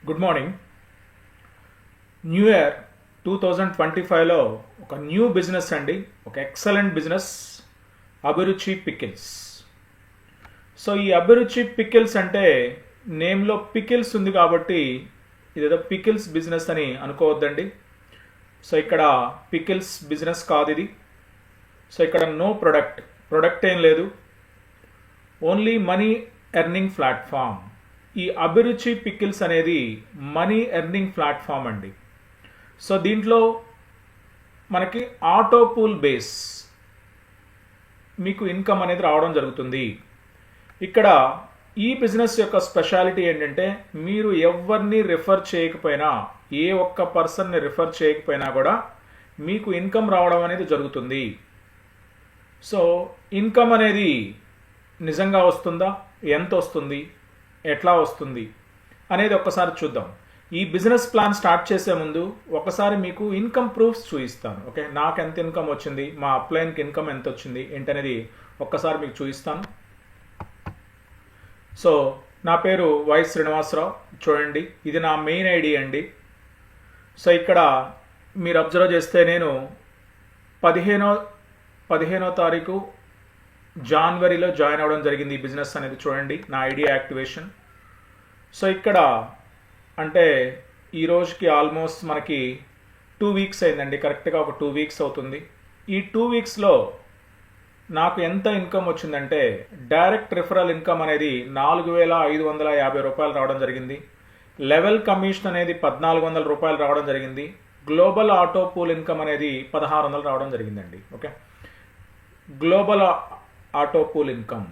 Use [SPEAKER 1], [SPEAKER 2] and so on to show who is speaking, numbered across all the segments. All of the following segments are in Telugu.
[SPEAKER 1] Good morning. న్యూ ఇయర్ 2025లో ఒక న్యూ బిజినెస్ అండి, ఒక ఎక్సలెంట్ బిజినెస్, అభిరుచి పికిల్స్. సో ఈ అభిరుచి పికిల్స్ అంటే నేమ్లో పికిల్స్ ఉంది కాబట్టి ఇదేదో పికిల్స్ బిజినెస్ అని అనుకోవద్దండి. సో ఇక్కడ పికిల్స్ బిజినెస్ కాదు ఇది. సో ఇక్కడ నో ప్రొడక్ట్ ఏం లేదు, ఓన్లీ మనీ ఎర్నింగ్ ప్లాట్ఫామ్. ఈ అభిరుచి పికిల్స్ అనేది మనీ ఎర్నింగ్ ప్లాట్ఫామ్ అండి. సో దీంట్లో మనకి ఆటో పూల్ బేస్ మీకు ఇన్కమ్ అనేది రావడం జరుగుతుంది. ఇక్కడ ఈ బిజినెస్ యొక్క స్పెషాలిటీ ఏంటంటే మీరు ఎవరిని రిఫర్ చేయకపోయినా, ఏ ఒక్క పర్సన్ని రిఫర్ చేయకపోయినా కూడా మీకు ఇన్కమ్ రావడం అనేది జరుగుతుంది. సో ఇన్కమ్ అనేది నిజంగా వస్తుందా, ఎంత వస్తుంది, ఎట్లా వస్తుంది అనేది ఒక్కసారి చూద్దాం. ఈ బిజినెస్ ప్లాన్ స్టార్ట్ చేసే ముందు ఒకసారి మీకు ఇన్కమ్ ప్రూఫ్స్ చూపిస్తాను. ఓకే, నాకు ఎంత ఇన్కమ్ వచ్చింది, మా అప్లైన్కి ఇన్కమ్ ఎంత వచ్చింది ఏంటనేది ఒక్కసారి మీకు చూపిస్తాను. సో నా పేరు వై శ్రీనివాసరావు. చూడండి, ఇది నా మెయిన్ ఐడి అండి. సో ఇక్కడ మీరు అబ్జర్వ్ చేస్తే నేను 15వ తారీఖు జనవరిలో జాయిన్ అవ్వడం జరిగింది. ఈ బిజినెస్ అనేది చూడండి, నా ఐడి యాక్టివేషన్. సో ఇక్కడ అంటే ఈ రోజుకి ఆల్మోస్ట్ మనకి 2 వీక్స్ అయిందండి, కరెక్ట్గా ఒక 2 వీక్స్ అవుతుంది. ఈ 2 వీక్స్లో నాకు ఎంత ఇన్కమ్ వచ్చిందంటే డైరెక్ట్ రిఫరల్ ఇన్కమ్ అనేది 4,550 రూపాయలు రావడం జరిగింది. లెవెల్ కమిషన్ అనేది 1,400 రూపాయలు రావడం జరిగింది. గ్లోబల్ ఆటో పూల్ ఇన్కమ్ అనేది 1,600 రావడం జరిగిందండి. Okay, global auto pool income.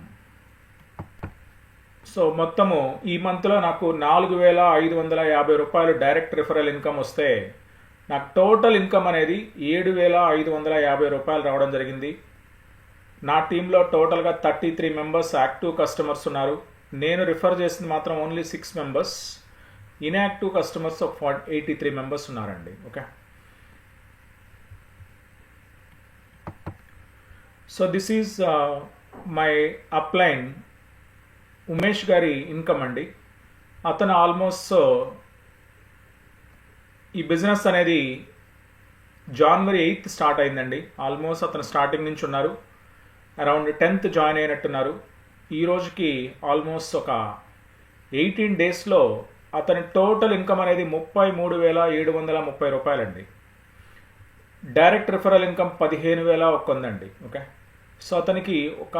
[SPEAKER 1] So మొత్తము ఈ మంత్లో నాకు 4,550 రూపాయలు డైరెక్ట్ రిఫరల్ ఇన్కమ్ వస్తే నాకు టోటల్ ఇన్కమ్ అనేది 7,550 రూపాయలు రావడం జరిగింది. నా టీంలో టోటల్గా 33 మెంబర్స్ యాక్టివ్ కస్టమర్స్ ఉన్నారు. నేను రిఫర్ చేసింది మాత్రం only 6 members. Inactive customers 83 members ఉన్నారండి. Okay, so this is my upline Umesh గారి ఇన్కమ్ అండి. అతను ఆల్మోస్ట్ ఈ బిజినెస్ అనేది జనవరి 8th స్టార్ట్ అయిందండి. ఆల్మోస్ట్ అతను స్టార్టింగ్ నుంచి ఉన్నారు, అరౌండ్ 10th జాయిన్ అయినట్టున్నారు. ఈ రోజుకి ఆల్మోస్ట్ ఒక 18 డేస్లో అతని టోటల్ ఇన్కమ్ అనేది 33,730 రూపాయలండి. డైరెక్ట్ రిఫరల్ ఇన్కమ్ 15,000 ఉందండి. ఓకే, సో అతనికి ఒక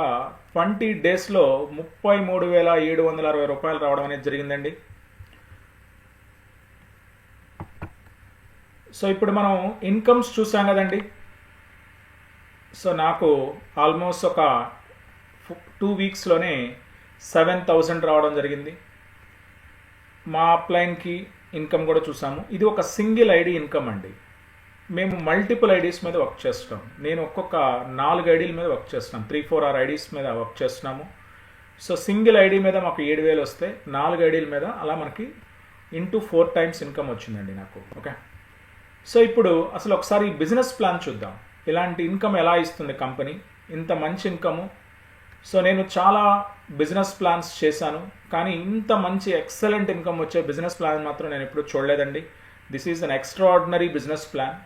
[SPEAKER 1] 20 డేస్లో 33,760 రూపాయలు రావడం అనేది జరిగిందండి. సో ఇప్పుడు మనం ఇన్కమ్స్ చూసాం కదండి. సో నాకు ఆల్మోస్ట్ ఒక 2 వీక్స్లోనే 7,000 రావడం జరిగింది. మా అప్లైన్కి ఇన్కమ్ కూడా చూసాము. ఇది ఒక సింగిల్ ఐడి ఇన్కమ్ అండి. మేము మల్టిపుల్ ఐడీస్ మీద వర్క్ చేస్తున్నాం. నేను ఒక్కొక్క 4 ఐడీల మీద వర్క్ చేస్తున్నాం, 3-4 ఐడీస్ మీద వర్క్ చేస్తున్నాము. సో సింగిల్ ఐడి మీద మాకు 7,000 వస్తే 4 ఐడీల మీద అలా మనకి ఇంటూ 4 టైమ్స్ ఇన్కమ్ వచ్చిందండి నాకు. ఓకే, సో ఇప్పుడు అసలు ఒకసారి ఈ బిజినెస్ ప్లాన్ చూద్దాం. ఇలాంటి ఇన్కమ్ ఎలా ఇస్తుంది కంపెనీ, ఇంత మంచి ఇన్కము. సో నేను చాలా బిజినెస్ ప్లాన్స్ చేశాను, కానీ ఇంత మంచి ఎక్సలెంట్ ఇన్కమ్ వచ్చే బిజినెస్ ప్లాన్ మాత్రం నేను ఎప్పుడు చూడలేదండి. This is an extraordinary business plan.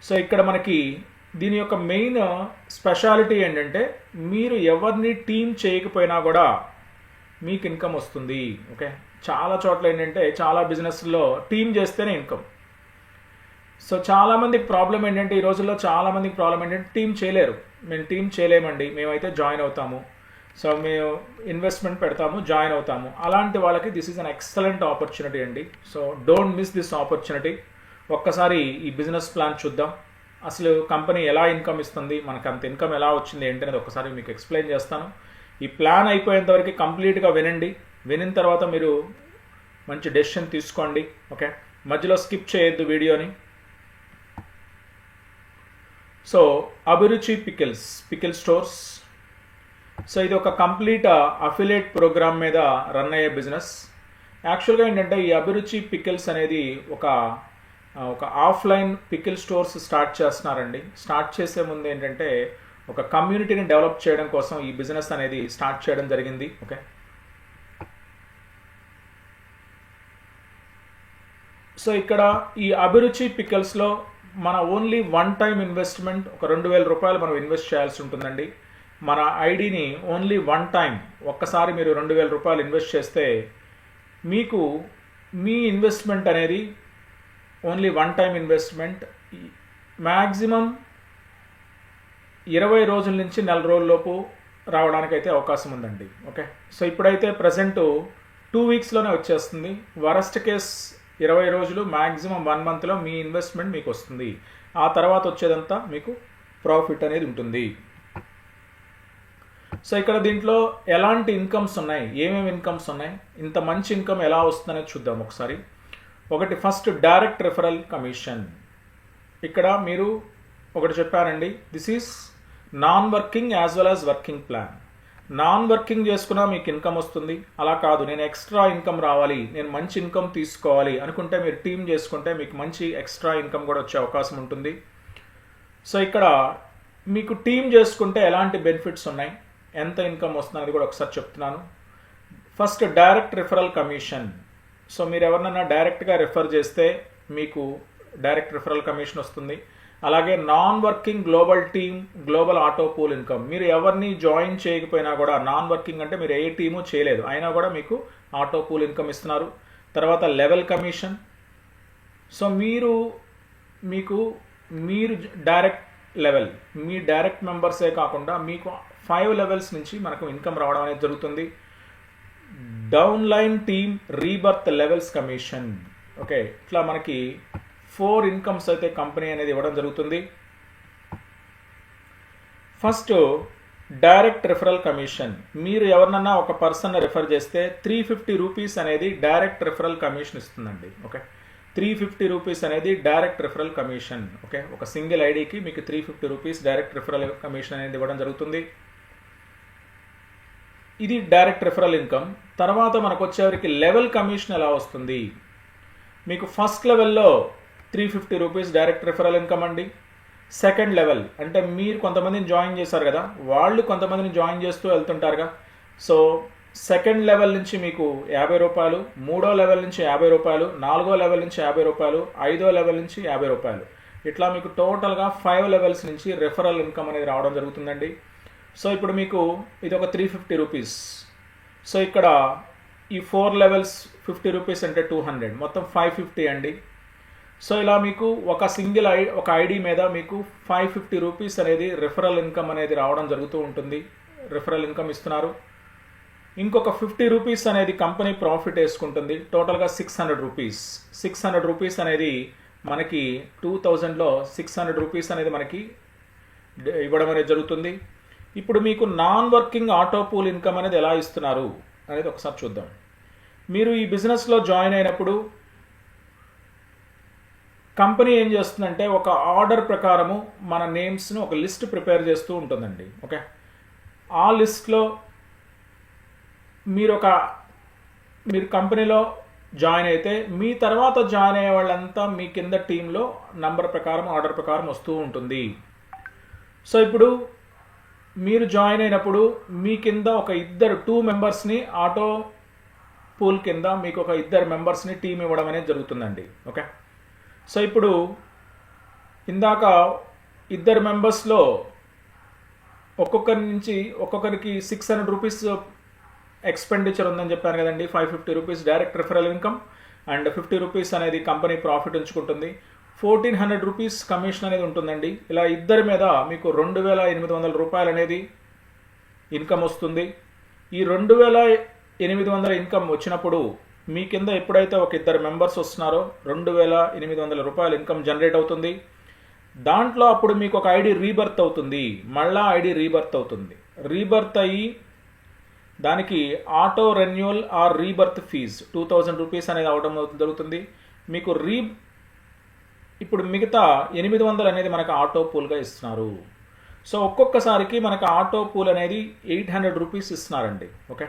[SPEAKER 1] So ఇక్కడ మనకి దీని యొక్క మెయిన్ స్పెషాలిటీ ఏంటంటే మీరు ఎవరిని టీం చేయకపోయినా కూడా మీకు ఇన్కమ్ వస్తుంది. ఓకే, చాలా చోట్ల ఏంటంటే చాలా బిజినెస్లో టీం చేస్తేనే ఇన్కమ్. సో చాలామందికి ప్రాబ్లం ఏంటంటే ఈ రోజుల్లో చాలామందికి ప్రాబ్లం ఏంటంటే టీం చేయలేరు. మేము టీం చేయలేమండి, మేమైతే జాయిన్ అవుతాము, సో మేము ఇన్వెస్ట్మెంట్ పెడతాము, జాయిన్ అవుతాము. అలాంటి వాళ్ళకి this is an excellent opportunity అండి. So don't miss this opportunity. ఒక్కసారి ఈ బిజినెస్ ప్లాన్ చూద్దాం. అసలు కంపెనీ ఎలా ఇన్కమ్ ఇస్తుంది, మనకు అంత ఇన్కమ్ ఎలా వచ్చింది ఏంటనేది ఒకసారి మీకు ఎక్స్ప్లెయిన్ చేస్తాను. ఈ ప్లాన్ అయిపోయేంతవరకు కంప్లీట్గా వినండి. వినిన తర్వాత మీరు మంచి డెసిషన్ తీసుకోండి. ఓకే, మధ్యలో స్కిప్ చేయొద్దు వీడియోని. సో అభిరుచి పికిల్ స్టోర్స్. సో ఇది ఒక కంప్లీట్ అఫిలియేట్ ప్రోగ్రామ్ మీద రన్ అయ్యే బిజినెస్. యాక్చువల్గా ఏంటంటే ఈ అభిరుచి పికిల్స్ అనేది ఒక ఆఫ్లైన్ పికిల్ స్టోర్స్ స్టార్ట్ చేస్తున్నారండి. స్టార్ట్ చేసే ముందు ఏంటంటే ఒక కమ్యూనిటీని డెవలప్ చేయడం కోసం ఈ బిజినెస్ అనేది స్టార్ట్ చేయడం జరిగింది. ఓకే, సో ఇక్కడ ఈ అభిరుచి పికల్స్లో మన ఓన్లీ వన్ టైం ఇన్వెస్ట్మెంట్ ఒక 2,000 రూపాయలు మనం ఇన్వెస్ట్ చేయాల్సి ఉంటుందండి. మన ఐడిని ఓన్లీ వన్ టైం ఒక్కసారి మీరు 2,000 రూపాయలు ఇన్వెస్ట్ చేస్తే మీకు మీ ఇన్వెస్ట్మెంట్ అనేది only one time investment maximum 20 రోజుల నుంచి 4 రోజుల్లోపు రావడానికైతే అవకాశం ఉందండి. ఓకే, సో ఇప్పుడైతే ప్రజెంట్ 2 వీక్స్లోనే వచ్చేస్తుంది. వరస్ట్ కేస్ 20 రోజులు, మ్యాక్సిమం 1 మంత్లో మీ ఇన్వెస్ట్మెంట్ మీకు వస్తుంది. ఆ తర్వాత వచ్చేదంతా మీకు ప్రాఫిట్ అనేది ఉంటుంది. సో ఇక్కడ దీంట్లో ఎలాంటి ఇన్కమ్స్ ఉన్నాయి, ఏమేమి ఇన్కమ్స్ ఉన్నాయి, ఇంత మంచి ఇన్కమ్ ఎలా వస్తుందనేది చూద్దాం ఒకసారి. ఒకటి ఫస్ట్ డైరెక్ట్ రెఫరల్ కమిషన్. ఇక్కడ మీరు ఒకటి చెప్పారండి, this is non working as well as working plan. Non working చేసుకున్నా మీకు ఇన్కమ్ వస్తుంది. అలా కాదు, నేను ఎక్స్ట్రా ఇన్కమ్ రావాలి, నేను మంచి ఇన్కమ్ తీసుకోవాలి అనుకుంటే మీరు టీమ్ చేసుకుంటే మీకు మంచి ఎక్స్ట్రా ఇన్కమ్ కూడా వచ్చే అవకాశం ఉంటుంది. సో ఇక్కడ మీకు టీమ్ చేసుకుంటే ఎలాంటి బెనిఫిట్స్ ఉన్నాయి, ఎంత ఇన్కమ్ వస్తుంది అనేది కూడా ఒకసారి చెప్తున్నాను. First direct referral commission. So మీరు ఎవరినైనా డైరెక్ట్గా రిఫర్ చేస్తే మీకు డైరెక్ట్ రిఫరల్ కమిషన్ వస్తుంది. అలాగే non working global team, global auto pool income. మీరు ఎవరిని జాయిన్ చేయకపోయినా కూడా, నాన్ వర్కింగ్ అంటే మీరు ఏ టీము చేయలేదు అయినా కూడా మీకు ఆటో పూల్ ఇన్కమ్ ఇస్తున్నారు. తర్వాత లెవెల్ కమిషన్. సో మీరు డైరెక్ట్ లెవెల్, మీ డైరెక్ట్ మెంబర్సే కాకుండా మీకు 5 లెవెల్స్ నుంచి మనకు ఇన్కమ్ రావడం అనేది జరుగుతుంది. Down line team rebirth levels commission. Okay, ఇట్లా మనకి 4 ఇన్కమ్స్ అయితే కంపెనీ అనేది ఇవ్వడం జరుగుతుంది. First direct referral commission. మీరు ఎవరినన్నా ఒక పర్సన్ రిఫర్ చేస్తే 350 రూపీస్ అనేది డైరెక్ట్ రిఫరల్ కమిషన్ ఇస్తుందండి. ఓకే, 350 రూపీస్ అనేది డైరెక్ట్ రిఫరల్ కమిషన్. ఓకే, ఒక సింగిల్ ఐడికి మీకు 350 రూపీస్ డైరెక్ట్ రిఫరల్ కమిషన్ అనేది ఇవ్వడం జరుగుతుంది. ఇది డైరెక్ట్ రిఫరల్ ఇన్కమ్. తర్వాత మనకు వచ్చేవరికి లెవెల్ కమిషన్ ఎలా వస్తుంది. మీకు ఫస్ట్ లెవెల్లో 350 రూపీస్ డైరెక్ట్ రిఫరల్ ఇన్కమ్ అండి. సెకండ్ లెవెల్ అంటే మీరు కొంతమందిని జాయిన్ చేశారు కదా, వాళ్ళు కొంతమందిని జాయిన్ చేస్తూ వెళ్తుంటారుగా. సో సెకండ్ లెవెల్ నుంచి మీకు 50 రూపాయలు, 3వ లెవెల్ నుంచి 50 రూపాయలు, 4వ లెవెల్ నుంచి 50 రూపాయలు, 5వ లెవెల్ నుంచి 50 రూపాయలు, ఇట్లా మీకు టోటల్గా 5 లెవెల్స్ నుంచి రిఫరల్ ఇన్కమ్ అనేది రావడం జరుగుతుందండి. సో ఇప్పుడు మీకు ఇది ఒక 350 రూపీస్. సో ఇక్కడ ఈ 4 లెవెల్స్ 50 రూపీస్ అంటే 200, మొత్తం 550 అండి. సో ఇలా మీకు ఒక సింగిల్ ఒక ఐడి మీద మీకు 550 రూపీస్ అనేది రిఫరల్ ఇన్కమ్ అనేది రావడం జరుగుతూ ఉంటుంది. రిఫరల్ ఇన్కమ్ ఇస్తున్నారు. ఇంకొక 50 రూపీస్ అనేది కంపెనీ ప్రాఫిట్ వేసుకుంటుంది. టోటల్గా 600 రూపీస్. 600 రూపీస్ అనేది మనకి 2000లో 600 రూపీస్ అనేది మనకి ఇవ్వడం అనేది జరుగుతుంది. ఇప్పుడు మీకు non working auto pool income అనేది ఎలా ఇస్తున్నారు అనేది ఒకసారి చూద్దాం. మీరు ఈ బిజినెస్లో జాయిన్ అయినప్పుడు కంపెనీ ఏం చేస్తుందంటే ఒక ఆర్డర్ ప్రకారము మన నేమ్స్ను ఒక లిస్ట్ ప్రిపేర్ చేస్తూ ఉంటుందండి. ఓకే, ఆ లిస్ట్లో మీరు కంపెనీలో జాయిన్ అయితే మీ తర్వాత జాయిన్ అయ్యే వాళ్ళంతా మీ కింద టీంలో నంబర్ ప్రకారం, ఆర్డర్ ప్రకారం వస్తూ ఉంటుంది. సో ఇప్పుడు మీరు జాయిన్ అయినప్పుడు మీ కింద ఒక 2 మెంబర్స్ని ఆటో పూల్ కింద మీకు ఒక 2 మెంబర్స్ని టీం ఇవ్వడం అనేది జరుగుతుందండి. ఓకే, సో ఇప్పుడు ఇందాక 2 మెంబర్స్లో ఒక్కొక్కరికి 600 రూపీస్ ఎక్స్పెండిచర్ ఉందని చెప్పాను కదండి. 550 rupees direct referral income and 50 rupees అనేది కంపెనీ ప్రాఫిట్ ఉంచుకుంటుంది. 1400 రూపీస్ కమిషన్ అనేది ఉంటుందండి. ఇలా 2 మీద మీకు 2800 రూపాయలు అనేది ఇన్కమ్ వస్తుంది. ఈ 2800 ఇన్కమ్ వచ్చినప్పుడు మీ కింద ఎప్పుడైతే ఒక 2 మెంబర్స్ వస్తున్నారో 2800 రూపాయలు ఇన్కమ్ జనరేట్ అవుతుంది. దాంట్లో అప్పుడు మీకు ఒక ఐడి రీబర్త్ అవుతుంది. మళ్ళా ఐడి రీబర్త్ అవుతుంది. రీబర్త్ అయ్యి దానికి auto renewal or rebirth fees 2000 rupees అనేది అవడం జరుగుతుంది. మీకు ఇప్పుడు మిగతా 800 అనేది మనకు ఆటో పూల్గా ఇస్తున్నారు. సో ఒక్కొక్కసారికి మనకు ఆటో పూల్ అనేది 800 రూపీస్ ఇస్తున్నారండి. ఓకే,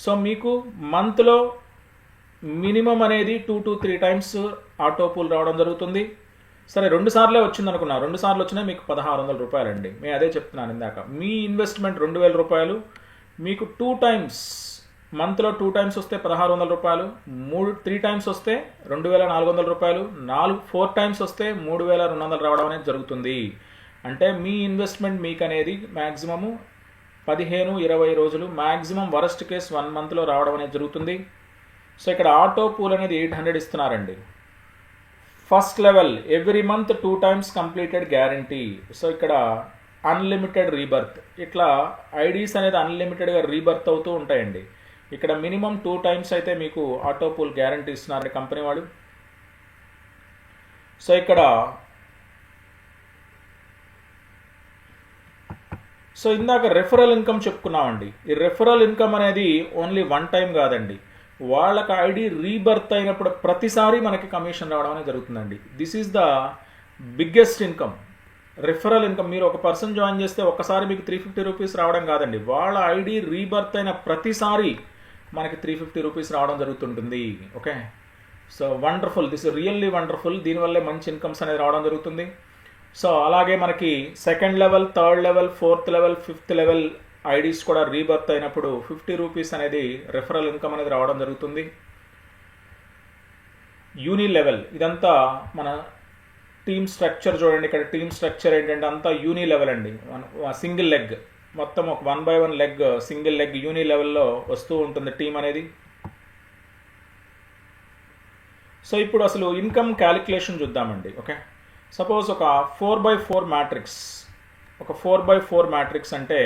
[SPEAKER 1] సో మీకు మంత్లో మినిమం అనేది 2 to 3 టైమ్స్ ఆటో పూల్ రావడం జరుగుతుంది. సరే 2 సార్లే వచ్చింది అనుకున్నా, 2 సార్లు వచ్చినా మీకు 1600 రూపాయలు అండి. నేను అదే చెప్తున్నాను ఇందాక, మీ ఇన్వెస్ట్మెంట్ 2000 రూపాయలు, మీకు 2 టైమ్స్ మంత్లో 2 టైమ్స్ వస్తే 1600 రూపాయలు, 3 టైమ్స్ వస్తే 2400 రూపాయలు, 4 టైమ్స్ వస్తే 3200 రావడం అనేది జరుగుతుంది. అంటే మీ ఇన్వెస్ట్మెంట్ మీకు అనేది మ్యాక్సిమము 15-20 రోజులు, మ్యాక్సిమం వరస్ట్ కేస్ 1 మంత్లో రావడం అనేది జరుగుతుంది. సో ఇక్కడ ఆటో పూల్ అనేది 800 ఇస్తున్నారండి. First level every month 2 times completed guarantee. So ఇక్కడ అన్లిమిటెడ్ రీబర్త్, ఇట్లా ఐడీస్ అనేది అన్లిమిటెడ్గా రీబర్త్ అవుతూ ఉంటాయండి. ఇక్కడ మినిమం 2 టైమ్స్ అయితే మీకు ఆటో పూల్ గ్యారంటీ ఇస్తున్నారండి కంపెనీ వాడు. సో ఇక్కడ ఇందాక రెఫరల్ ఇన్కమ్ చెప్పుకున్నామండి. ఈ రెఫరల్ ఇన్కమ్ అనేది ఓన్లీ 1 టైం కాదండి, వాళ్ళకి ఐడి రీబర్త్ అయినప్పుడు ప్రతిసారి మనకి కమిషన్ రావడం అనేది జరుగుతుందండి. This is the biggest income, referral income. మీరు ఒక పర్సన్ జాయిన్ చేస్తే ఒక్కసారి మీకు 350 రూపీస్ రావడం కాదండి, వాళ్ళ ఐడి రీబర్త్ అయిన ప్రతిసారి మనకి 350 రూపీస్ రావడం జరుగుతుంటుంది. Okay, so wonderful, this really wonderful. దీనివల్లే మంచి ఇన్కమ్స్ అనేది రావడం జరుగుతుంది. సో అలాగే మనకి 2nd level, 3rd level, 4th level, 5th level IDs కూడా రీబర్త్ అయినప్పుడు 50 రూపీస్ అనేది రెఫరల్ ఇన్కమ్ అనేది రావడం జరుగుతుంది. యూని లెవెల్, ఇదంతా మన టీమ్ స్ట్రక్చర్ చూడండి. ఇక్కడ టీమ్ స్ట్రక్చర్ ఏంటంటే అంతా యూని లెవెల్ అండి. సింగిల్ లెగ్, మొత్తం ఒక 1 by 1 లెగ్, సింగిల్ లెగ్ యూని లెవెల్లో వస్తూ ఉంటుంది టీం అనేది. సో ఇప్పుడు అసలు ఇన్కమ్ క్యాలిక్యులేషన్ చూద్దామండి. ఓకే, సపోజ్ ఒక 4x4 మ్యాట్రిక్స్, ఒక 4x4 మ్యాట్రిక్స్ అంటే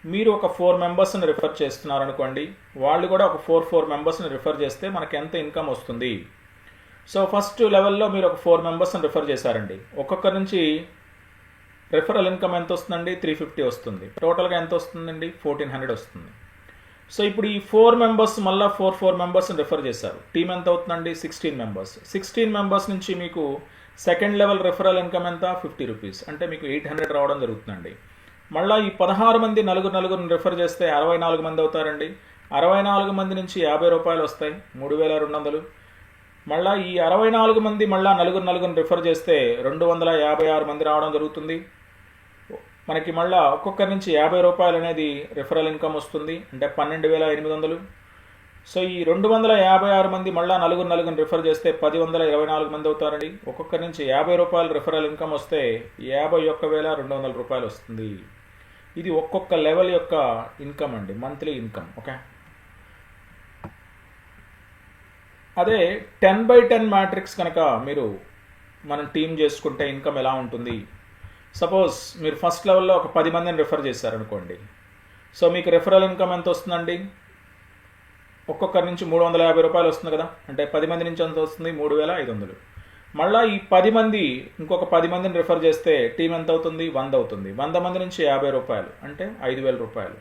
[SPEAKER 1] మీరు ఒక 4 మెంబర్స్ని రిఫర్ చేస్తున్నారు అనుకోండి, వాళ్ళు కూడా ఒక 4 మెంబర్స్ని రిఫర్ చేస్తే మనకి ఎంత ఇన్కమ్ వస్తుంది. సో ఫస్ట్ లెవెల్లో మీరు ఒక 4 మెంబర్స్ని రిఫర్ చేశారండి, ఒక్కొక్కరి నుంచి రిఫరల్ ఇన్కమ్ ఎంత వస్తుందండి? 350 వస్తుంది. టోటల్గా ఎంత వస్తుందండి? 1400 వస్తుంది. సో ఇప్పుడు ఈ 4 మెంబర్స్ మళ్ళీ 4 మెంబర్స్ని రిఫర్ చేశారు, టీం ఎంత అవుతుందండి? 16 మెంబర్స్. 16 మెంబర్స్ నుంచి మీకు 2nd లెవెల్ రిఫరల్ ఇన్కమ్ ఎంత? 50 రూపీస్, అంటే మీకు 800 రావడం జరుగుతుందండి. మళ్ళీ ఈ 16 మంది నలుగురిని రిఫర్ చేస్తే 64 మంది అవుతారండి. 64 మంది నుంచి 50 రూపాయలు వస్తాయి, 3200. మళ్ళీ ఈ 64 మంది మళ్ళీ నలుగురిని రిఫర్ చేస్తే 256 మంది రావడం జరుగుతుంది. మనకి మళ్ళీ ఒక్కొక్కరి నుంచి 50 రూపాయలు అనేది రిఫరల్ ఇన్కమ్ వస్తుంది, అంటే 12,800. సో ఈ 256 మంది మళ్ళీ నలుగురిని రిఫర్ చేస్తే 1024 మంది అవుతారండి. ఒక్కొక్కరి నుంచి 50 రూపాయలు రిఫరల్ ఇన్కమ్ వస్తే 51,200 రూపాయలు వస్తుంది. ఇది ఒక్కొక్క లెవెల్ యొక్క ఇన్కమ్ అండి, మంత్లీ ఇన్కమ్. ఓకే, అదే 10x10 మ్యాట్రిక్స్ కనుక మనం టీమ్ చేసుకుంటే ఇన్కమ్ ఎలా ఉంటుంది? సపోజ్ మీరు ఫస్ట్ లెవెల్లో ఒక 10 మందిని రిఫర్ చేశారనుకోండి, సో మీకు రిఫరల్ ఇన్కమ్ ఎంత వస్తుందండి? ఒక్కొక్కరి నుంచి 350 రూపాయలు వస్తుంది కదా, అంటే 10 మంది నుంచి ఎంత వస్తుంది? 3500. మళ్ళీ ఈ 10 మంది ఇంకొక 10 మందిని రిఫర్ చేస్తే టీం ఎంత అవుతుంది? 100 అవుతుంది. 100 మంది నుంచి 50 రూపాయలు, అంటే 5000 రూపాయలు.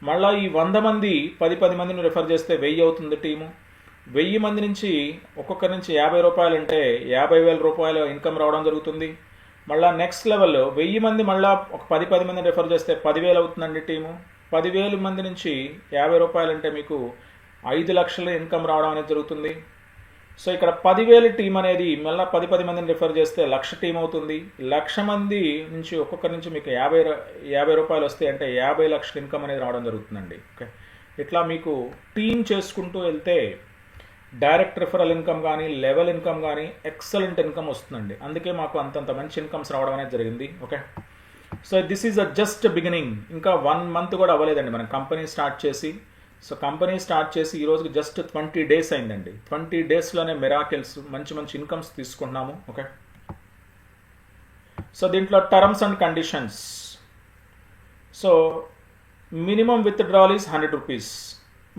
[SPEAKER 1] మళ్ళీ ఈ 100 మంది 10 మందిని రిఫర్ చేస్తే 1000 అవుతుంది టీము. 1000 మంది నుంచి ఒక్కొక్కరి నుంచి 50 రూపాయలు, అంటే 50,000 రూపాయలు ఇన్కమ్ రావడం జరుగుతుంది. మళ్ళీ నెక్స్ట్ లెవెల్ 1000 మంది మళ్ళీ ఒక 10 మందిని రిఫర్ చేస్తే 10,000 అవుతుందండి టీము. 10,000 మంది నుంచి 50 రూపాయలు, అంటే మీకు 5 లక్షల ఇన్కమ్ రావడం అనేది జరుగుతుంది. సో ఇక్కడ 10,000 టీం అనేది మళ్ళీ 10 మందిని రిఫర్ చేస్తే 1,00,000 టీం అవుతుంది. 1,00,000 మంది నుంచి ఒక్కొక్కరి నుంచి మీకు 50 రూపాయలు వస్తాయి, అంటే 50 లక్షల ఇన్కమ్ అనేది రావడం జరుగుతుందండి. ఓకే, ఇట్లా మీకు టీం చేసుకుంటూ వెళ్తే డైరెక్ట్ రిఫరల్ ఇన్కమ్ కానీ, లెవెల్ ఇన్కమ్ కానీ ఎక్సలెంట్ ఇన్కమ్ వస్తుందండి. అందుకే మాకు అంతంత మంచి ఇన్కమ్స్ రావడం అనేది జరిగింది. Okay, so this is just beginning. ఇంకా 1 మంత్ కూడా అవ్వలేదండి మనం కంపెనీ స్టార్ట్ చేసి. సో కంపెనీ స్టార్ట్ చేసి ఈ రోజుకి జస్ట్ 20 డేస్ అయిందండి. 20 డేస్లోనే మిరాకిల్స్, మంచి ఇన్కమ్స్ తీసుకుంటున్నాము. ఓకే, సో దీంట్లో terms and conditions. So minimum withdrawal is 100 rupees.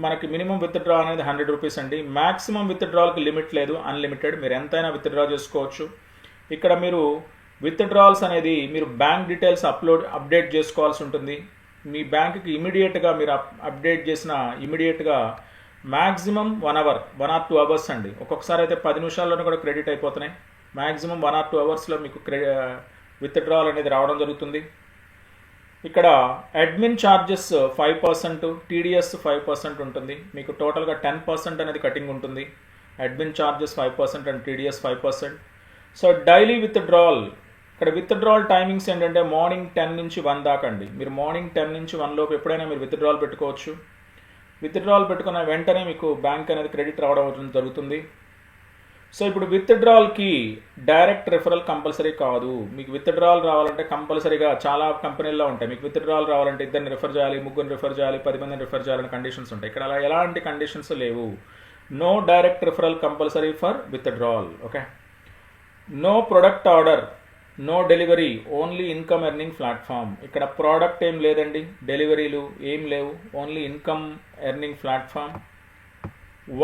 [SPEAKER 1] మనకి మినిమం విత్డ్రా అనేది 100 రూపీస్ అండి. మ్యాక్సిమం విత్డ్రాల్కి లిమిట్ లేదు, అన్లిమిటెడ్, మీరు ఎంతైనా విత్డ్రా చేసుకోవచ్చు. ఇక్కడ మీరు విత్డ్రాల్స్ అనేది మీరు బ్యాంక్ డీటెయిల్స్ అప్డేట్ చేసుకోవాల్సి ఉంటుంది. మీ బ్యాంక్కి ఇమీడియట్గా మీరు అప్డేట్ చేసిన ఇమీడియట్గా మ్యాక్సిమం 1 అవర్, 1 or 2 అవర్స్ అండి. ఒక్కొక్కసారి అయితే 10 నిమిషాల్లోనే కూడా క్రెడిట్ అయిపోతున్నాయి. మ్యాక్సిమం 1 or 2 అవర్స్లో మీకు విత్డ్రాల్ అనేది రావడం జరుగుతుంది. ఇక్కడ అడ్మిన్ ఛార్జెస్ 5%, టీడీఎస్ 5% ఉంటుంది. మీకు టోటల్గా 10% అనేది కటింగ్ ఉంటుంది. Admin charges 5% and TDS 5%. So daily withdrawal, ఇక్కడ విత్డ్రాల్ టైమింగ్స్ ఏంటంటే మార్నింగ్ 10 నుంచి 1 దాకా అండి. మీరు మార్నింగ్ 10 నుంచి 1 లోపు ఎప్పుడైనా మీరు విత్డ్రాల్ పెట్టుకోవచ్చు. విత్డ్రాల్ పెట్టుకున్న వెంటనే మీకు బ్యాంక్ అనేది క్రెడిట్ రావడం జరుగుతుంది. సో ఇప్పుడు విత్డ్రాల్కి డైరెక్ట్ రిఫరల్ కంపల్సరీ కాదు. మీకు విత్డ్రాల్ రావాలంటే కంపల్సరీగా చాలా కంపెనీల్లో ఉంటాయి. మీకు విత్డ్రాల్ రావాలంటే 2 రిఫర్ చేయాలి, 3 రిఫర్ చేయాలి, 10 మందిని రిఫర్ చేయాలని కండిషన్స్ ఉంటాయి. ఇక్కడ అలా ఎలాంటి కండిషన్స్ లేవు. No direct referral compulsory for withdrawal. Okay, no product order, no delivery, only income earning platform. ఇక్కడ ప్రోడక్ట్ ఏం లేదండి, డెలివరీలు ఏం లేవు, only income earning platform.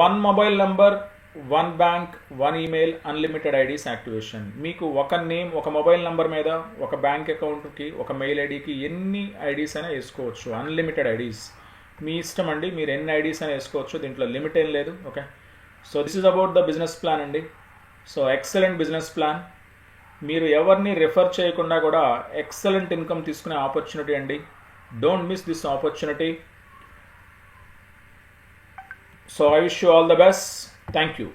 [SPEAKER 1] 1 mobile number, 1 bank, 1 email, unlimited IDs activation. మీకు ఒక నేమ్, ఒక మొబైల్ నంబర్ మీద, ఒక బ్యాంక్ అకౌంట్కి, ఒక మెయిల్ ఐడికి ఎన్ని ఐడీస్ అయినా వేసుకోవచ్చు. అన్లిమిటెడ్ ఐడీస్ మీ ఇష్టం అండి, మీరు ఎన్ని ఐడీస్ అయినా వేసుకోవచ్చు, దీంట్లో లిమిట్ ఏం లేదు. Okay, so this is about the business plan అండి. So excellent business plan. మీరు ఎవరిని రిఫర్ చేయకుండా కూడా ఎక్సలెంట్ ఇన్కమ్ తీసుకునే ఆపర్చునిటీ అండి. Don't miss this opportunity. So I wish you all the best. Thank you.